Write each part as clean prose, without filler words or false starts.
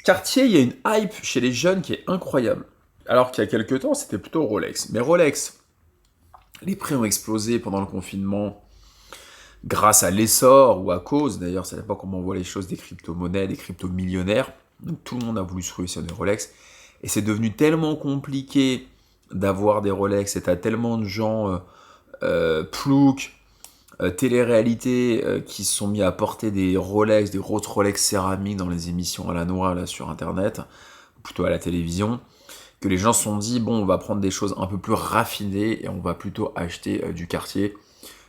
Cartier, il y a une hype chez les jeunes qui est incroyable. Alors qu'il y a quelques temps, c'était plutôt Rolex. Mais Rolex, les prix ont explosé pendant le confinement grâce à l'essor ou à cause, d'ailleurs, ça dépend comment on voit les choses, des crypto-monnaies, des crypto-millionnaires. Donc tout le monde a voulu se ruer sur des Rolex. Et c'est devenu tellement compliqué d'avoir des Rolex, et t'as tellement de gens ploucs, télé-réalité qui se sont mis à porter des Rolex, des grosses Rolex céramiques dans les émissions à la noix là sur internet, ou plutôt à la télévision, que les gens se sont dit bon on va prendre des choses un peu plus raffinées et on va plutôt acheter du Cartier.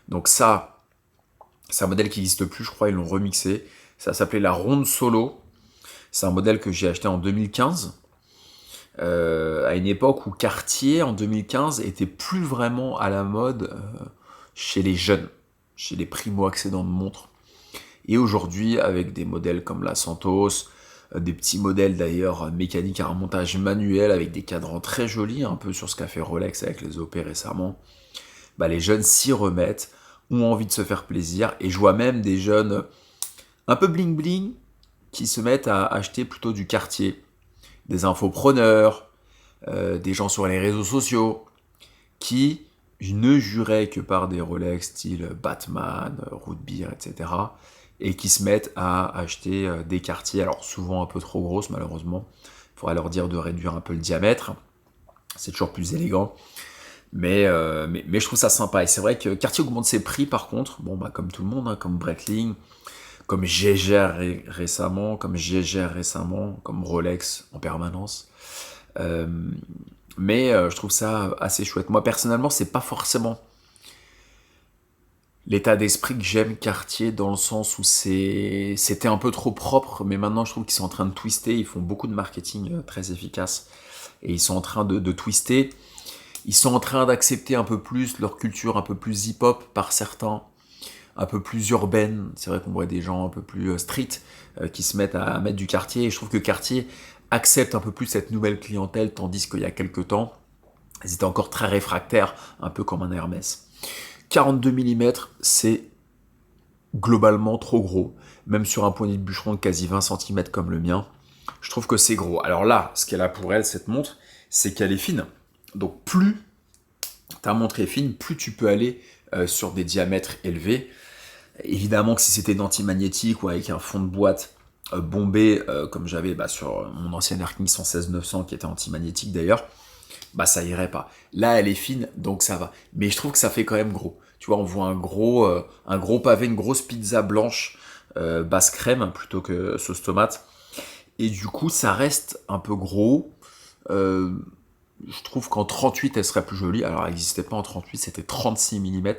Donc ça, c'est un modèle qui n'existe plus, je crois, ils l'ont remixé. Ça s'appelait la Ronde Solo. C'est un modèle que j'ai acheté en 2015, à une époque où Cartier, en 2015, était plus vraiment à la mode chez les jeunes, chez les primo-accédants de montres. Et aujourd'hui, avec des modèles comme la Santos, des petits modèles d'ailleurs mécaniques à remontage manuel, avec des cadrans très jolis, un peu sur ce qu'a fait Rolex avec les OP récemment, bah, les jeunes s'y remettent, ont envie de se faire plaisir, et je vois même des jeunes un peu bling-bling qui se mettent à acheter plutôt du Cartier, des infopreneurs, des gens sur les réseaux sociaux, qui ne juraient que par des Rolex style Batman, Root Beer, etc. Et qui se mettent à acheter des Cartier, alors souvent un peu trop grosses malheureusement. Il faudra leur dire de réduire un peu le diamètre, c'est toujours plus élégant. Mais je trouve ça sympa. Et c'est vrai que Cartier augmente ses prix par contre, bon bah comme tout le monde, hein, comme Breitling, comme récemment, comme Rolex en permanence. Euh, mais je trouve ça assez chouette. Moi personnellement, c'est pas forcément l'état d'esprit que j'aime Cartier dans le sens où c'était un peu trop propre, mais maintenant je trouve qu'ils sont en train de twister, ils font beaucoup de marketing très efficace, et ils sont en train de twister, ils sont en train d'accepter un peu plus leur culture un peu plus hip-hop par certains, un peu plus urbaine, c'est vrai qu'on voit des gens un peu plus street qui se mettent à mettre du Cartier, et je trouve que Cartier accepte un peu plus cette nouvelle clientèle, tandis qu'il y a quelques temps, ils étaient encore très réfractaires, un peu comme un Hermès. 42 mm, c'est globalement trop gros. Même sur un poignet de bûcheron de quasi 20 cm comme le mien, je trouve que c'est gros. Alors là, ce qu'elle a pour elle, cette montre, c'est qu'elle est fine. Donc plus ta montre est fine, plus tu peux aller sur des diamètres élevés. Évidemment que si c'était une anti-magnétique ou avec un fond de boîte bombé, comme j'avais sur mon ancienne Erking 116-900 qui était anti-magnétique d'ailleurs, bah ça irait pas. Là, elle est fine, donc ça va. Mais je trouve que ça fait quand même gros. Tu vois, on voit un gros pavé, une grosse pizza blanche, basse crème, plutôt que sauce tomate. Et du coup, ça reste un peu gros. Euh, je trouve qu'en 38, elle serait plus jolie. Alors, elle n'existait pas en 38, c'était 36 mm.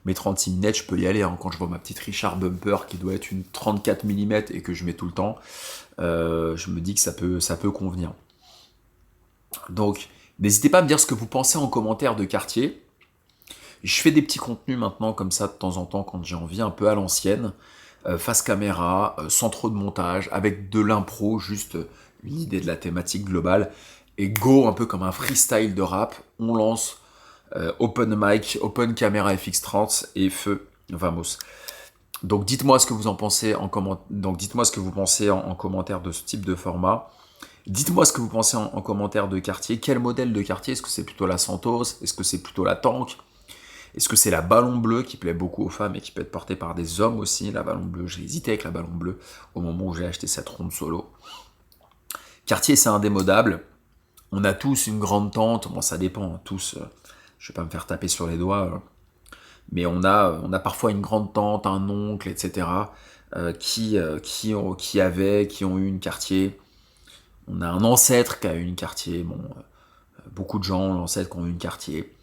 Mais 36 mm, je peux y aller. Hein. Quand je vois ma petite Richard Bumper qui doit être une 34 mm et que je mets tout le temps, je me dis que ça peut convenir. Donc, n'hésitez pas à me dire ce que vous pensez en commentaire de Cartier. Je fais des petits contenus maintenant comme ça de temps en temps quand j'ai envie, un peu à l'ancienne, face caméra, sans trop de montage, avec de l'impro, juste une idée de la thématique globale. Et go, un peu comme un freestyle de rap, on lance open mic, open caméra FX30 et feu, vamos. Donc dites-moi ce que vous en pensez Donc dites-moi ce que vous pensez en commentaire de ce type de format. Dites-moi ce que vous pensez en commentaire de Cartier. Quel modèle de Cartier? Est-ce que c'est plutôt la Santos? Est-ce que c'est plutôt la Tank? Est-ce que c'est la ballon bleue qui plaît beaucoup aux femmes et qui peut être portée par des hommes aussi? La ballon bleue, j'ai hésité avec la ballon bleue au moment où j'ai acheté cette ronde solo. Cartier, c'est indémodable. On a tous une grande tante. Bon, ça dépend, hein, tous. Je vais pas me faire taper sur les doigts. Mais on a parfois une grande tante, un oncle, etc. Qui ont eu une Cartier. On a un ancêtre qui a eu une Cartier. Bon, beaucoup de gens ont l'ancêtre qui ont eu une Cartier.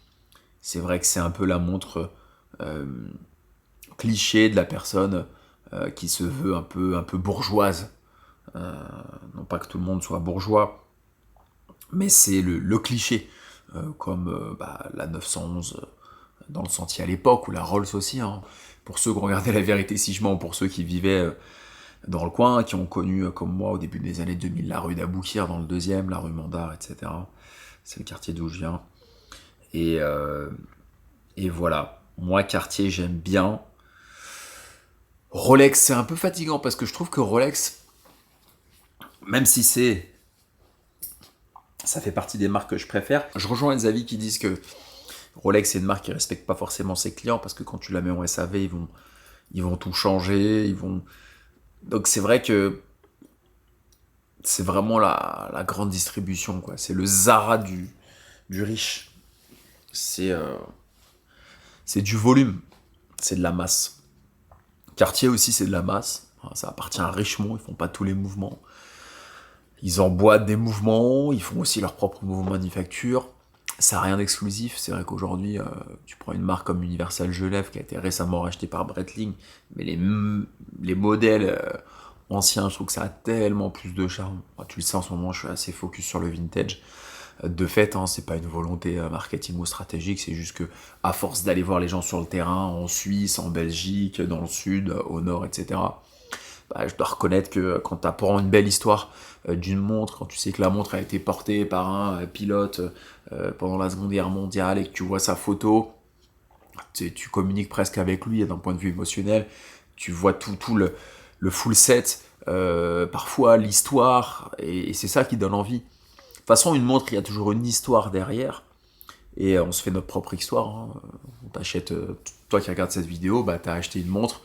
C'est vrai que c'est un peu la montre cliché de la personne qui se veut un peu bourgeoise. Non pas que tout le monde soit bourgeois, mais c'est le cliché, comme la 911 dans le sentier à l'époque, ou la Rolls aussi. Hein. Pour ceux qui ont regardé La Vérité si je mens, pour ceux qui vivaient dans le coin, qui ont connu, comme moi, au début des années 2000, la rue d'Aboukir dans le deuxième, la rue Mandar, etc. C'est le quartier d'où je viens. Et voilà. Moi, Cartier, j'aime bien. Rolex, c'est un peu fatigant parce que je trouve que Rolex, même si ça fait partie des marques que je préfère. Je rejoins les avis qui disent que Rolex, c'est une marque qui respecte pas forcément ses clients, parce que quand tu la mets en SAV, ils vont tout changer, Donc c'est vrai que c'est vraiment la grande distribution, quoi. C'est le Zara du riche. C'est c'est du volume, c'est de la masse. Cartier aussi, c'est de la masse. Enfin, ça appartient à Richemont, ils font pas tous les mouvements. Ils emboîtent des mouvements, ils font aussi leurs propres mouvements manufacture. Ça n'a rien d'exclusif. C'est vrai qu'aujourd'hui, tu prends une marque comme Universal Gelève qui a été récemment rachetée par Breitling, mais les modèles anciens, je trouve que ça a tellement plus de charme. Enfin, tu le sais, en ce moment, je suis assez focus sur le vintage. De fait, hein, c'est pas une volonté marketing ou stratégique, c'est juste que à force d'aller voir les gens sur le terrain, en Suisse, en Belgique, dans le sud, au nord, etc., bah, je dois reconnaître que quand tu apprends une belle histoire d'une montre, quand tu sais que la montre a été portée par un pilote pendant la Seconde Guerre mondiale et que tu vois sa photo, tu communiques presque avec lui d'un point de vue émotionnel, tu vois tout le full set, parfois l'histoire, et c'est ça qui donne envie. De toute façon, une montre, il y a toujours une histoire derrière, et on se fait notre propre histoire. Hein. On t'achète, toi qui regardes cette vidéo, bah, tu as acheté une montre,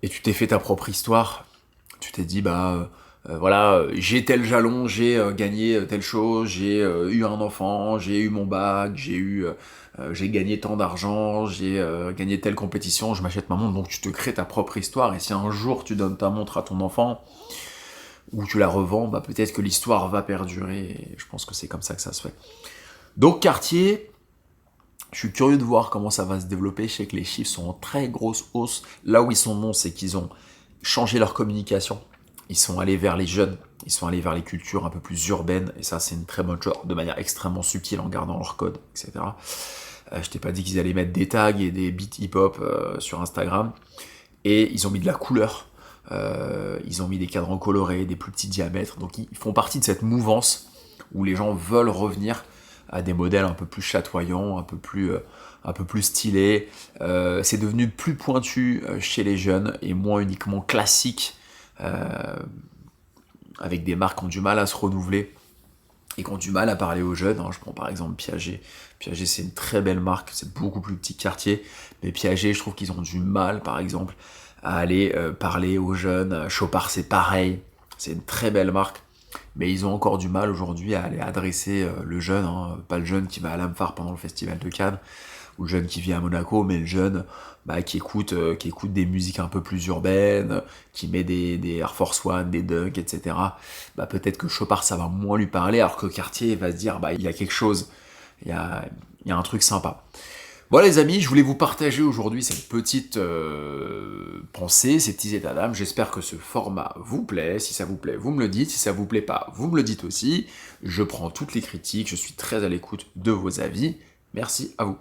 et tu t'es fait ta propre histoire. Tu t'es dit, bah voilà, j'ai tel jalon, j'ai gagné telle chose, j'ai eu un enfant, j'ai eu mon bac, j'ai gagné tant d'argent, j'ai gagné telle compétition, je m'achète ma montre. Donc tu te crées ta propre histoire, et si un jour tu donnes ta montre à ton enfant, ou tu la revends, bah peut-être que l'histoire va perdurer, et je pense que c'est comme ça que ça se fait. Donc Cartier, je suis curieux de voir comment ça va se développer. Je sais que les chiffres sont en très grosse hausse. Là où ils sont bons, c'est qu'ils ont changé leur communication. Ils sont allés vers les jeunes, ils sont allés vers les cultures un peu plus urbaines, et ça c'est une très bonne chose, de manière extrêmement subtile en gardant leur code, etc. Je t'ai pas dit qu'ils allaient mettre des tags et des beats hip-hop sur Instagram, et ils ont mis de la couleur, ils ont mis des cadrans colorés, des plus petits diamètres, donc ils font partie de cette mouvance où les gens veulent revenir à des modèles un peu plus chatoyants, un peu plus stylés. C'est devenu plus pointu chez les jeunes et moins uniquement classique, avec des marques qui ont du mal à se renouveler et qui ont du mal à parler aux jeunes. Hein. Je prends par exemple Piaget. Piaget, c'est une très belle marque, c'est beaucoup plus petit que Cartier, mais Piaget, je trouve qu'ils ont du mal, par exemple, à aller parler aux jeunes. Chopard, c'est pareil, c'est une très belle marque, mais ils ont encore du mal aujourd'hui à aller adresser le jeune, hein. Pas le jeune qui va à l'Amphare pendant le festival de Cannes, ou le jeune qui vit à Monaco, mais le jeune qui écoute des musiques un peu plus urbaines, qui met des Air Force One, des Dunk, etc. Bah, peut-être que Chopard, ça va moins lui parler, alors que Cartier va se dire, bah, il y a quelque chose, il y a un truc sympa. Voilà les amis, je voulais vous partager aujourd'hui cette petite pensée, ces petits états d'âme. J'espère que ce format vous plaît. Si ça vous plaît, vous me le dites. Si ça vous plaît pas, vous me le dites aussi. Je prends toutes les critiques, je suis très à l'écoute de vos avis. Merci à vous.